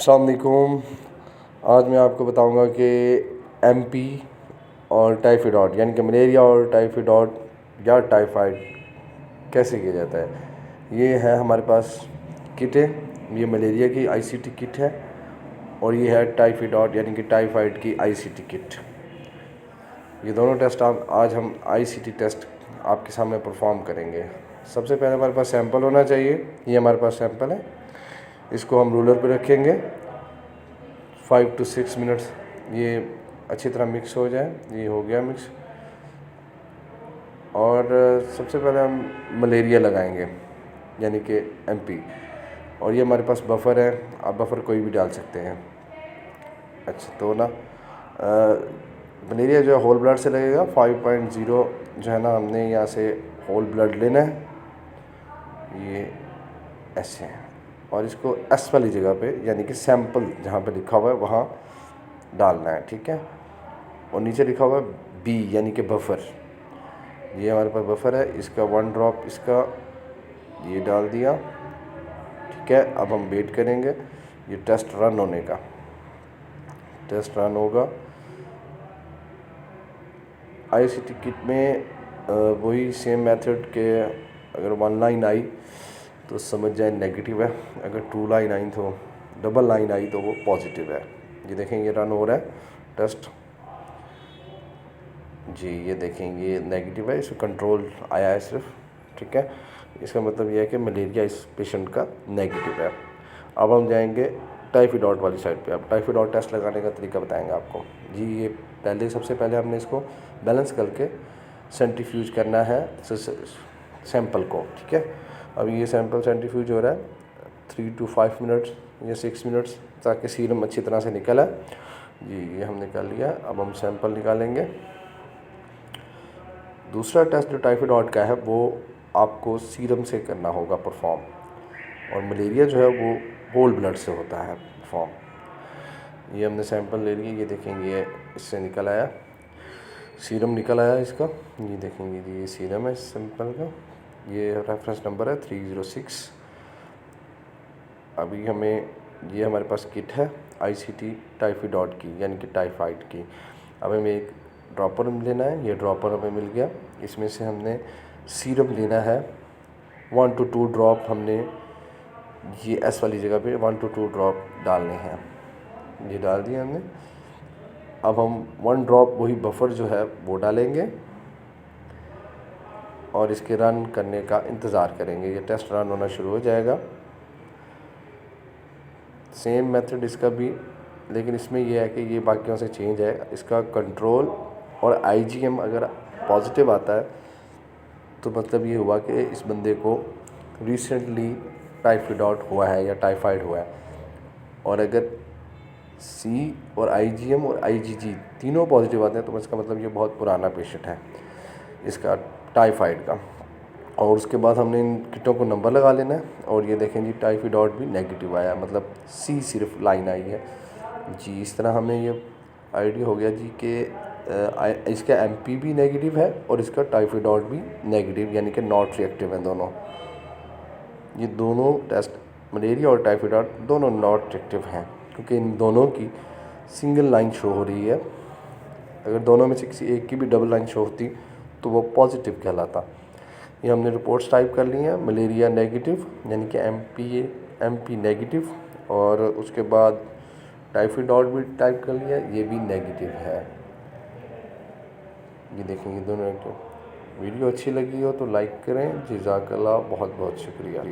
अस्सलाम वालेकुम। आज मैं आपको बताऊंगा कि एमपी और टाइफाइड यानी कि मलेरिया और टाइफाइड या टाइफाइड कैसे किया जाता है। ये है हमारे पास किट है, ये मलेरिया की आईसीटी किट है और ये है टाइफाइड यानी कि टाइफाइड की आईसीटी किट। ये दोनों टेस्ट आज हम आईसीटी टेस्ट आपके सामने परफॉर्म करेंगे। सबसे पहले हमारे पास सैंपल होना चाहिए। ये हमारे पास सैंपल है, इसको हम रूलर पे रखेंगे 5 to 6 मिनट्स। ये अच्छी तरह मिक्स हो जाए। ये हो गया मिक्स। और सबसे पहले हम मलेरिया लगाएंगे यानी कि एमपी, और ये हमारे पास बफ़र है, आप बफ़र कोई भी डाल सकते हैं। अच्छा, तो ना मलेरिया जो है होल ब्लड से लगेगा 5.0 जो है ना, हमने यहाँ से होल ब्लड लेना है, ये ऐसे है, और इसको एस वाली जगह पे यानी कि सैंपल जहाँ पे लिखा हुआ है वहाँ डालना है, ठीक है। और नीचे लिखा हुआ है बी यानी कि बफ़र। ये हमारे पास बफ़र है, इसका 1 ड्रॉप इसका ये डाल दिया, ठीक है। अब हम वेट करेंगे ये टेस्ट रन होने का। टेस्ट रन होगा। आईसीटी किट में वही सेम मेथड के अगर 1 लाइन आई तो समझ जाए नेगेटिव है, अगर 2 लाइन आई तो डबल लाइन आई तो वो पॉजिटिव है। ये देखें ये रन हो रहा है टेस्ट जी। ये देखें ये नेगेटिव है, इसमें कंट्रोल आया है सिर्फ, ठीक है। इसका मतलब ये है कि मलेरिया इस पेशेंट का नेगेटिव है। अब हम जाएंगे टाइफाइड वाली साइड पे। अब टाइफाइड टेस्ट लगाने का तरीका बताएंगे आपको जी। ये पहले सबसे पहले हमने इसको बैलेंस करके सेंट्रीफ्यूज करना है सैंपल को, ठीक है। अब ये सैंपल सेंट्रीफ्यूज हो रहा है 3 to 5 मिनट्स या 6 मिनट्स, ताकि सीरम अच्छी तरह से निकल आए जी। ये हम निकाल लिया। अब हम सैंपल निकालेंगे। दूसरा टेस्ट जो टाइफाइड का है वो आपको सीरम से करना होगा परफॉर्म, और मलेरिया जो है वो होल ब्लड से होता है परफॉर्म। ये हमने सैंपल ले लिए, ये देखेंगे ये इससे निकल आया, सीरम निकल आया इसका। ये देखेंगे ये सीरम है सैंपल का, ये रेफरेंस नंबर है 306। अभी हमें ये हमारे पास किट है आईसीटी टाइफाइड की यानी कि टाइफाइड की। अब हमें एक ड्रॉपर लेना है, ये ड्रॉपर हमें मिल गया। इसमें से हमने सीरम लेना है 1 to 2 ड्रॉप, हमने ये एस वाली जगह पे 1 to 2 ड्रॉप डालने हैं। ये डाल दिया हमने। अब हम 1 ड्रॉप वही बफ़र जो है वो डालेंगे और इसके रन करने का इंतज़ार करेंगे। ये टेस्ट रन होना शुरू हो जाएगा। सेम मेथड इसका भी, लेकिन इसमें यह है कि ये बाकियों से चेंज है। इसका कंट्रोल और आईजीएम अगर पॉजिटिव आता है तो मतलब ये हुआ कि इस बंदे को रिसेंटली टाइफाइड हुआ है या टाइफाइड हुआ है। और अगर सी और आईजीएम और आईजीजी तीनों पॉजिटिव आते हैं तो इसका मतलब ये बहुत पुराना पेशेंट है इसका टाइफाइड का। और उसके बाद हमने इन किटों को नंबर लगा लेना है। और ये देखें जी टाइफाइड भी नेगेटिव आया, मतलब सी सिर्फ लाइन आई है जी। इस तरह हमें ये आइडिया हो गया जी कि इसका एमपी भी नेगेटिव है और इसका टाइफाइड भी नेगेटिव यानी कि नॉट रिएक्टिव है दोनों। ये दोनों टेस्ट मलेरिया और टाइफाइड दोनों नॉट रिएक्टिव हैं, क्योंकि इन दोनों की सिंगल लाइन शो हो रही है। अगर दोनों में से किसी एक की भी डबल लाइन शो होती तो वो पॉजिटिव कहलाता। ये हमने रिपोर्ट्स टाइप कर ली हैं। मलेरिया नेगेटिव यानी कि एमपी नेगेटिव, और उसके बाद टाइफाइड भी टाइप कर लिया, ये भी नेगेटिव है। ये देखेंगे दोनों नेगेटिव। वीडियो अच्छी लगी हो तो लाइक करें। जज़ाकल्लाह, बहुत बहुत शुक्रिया।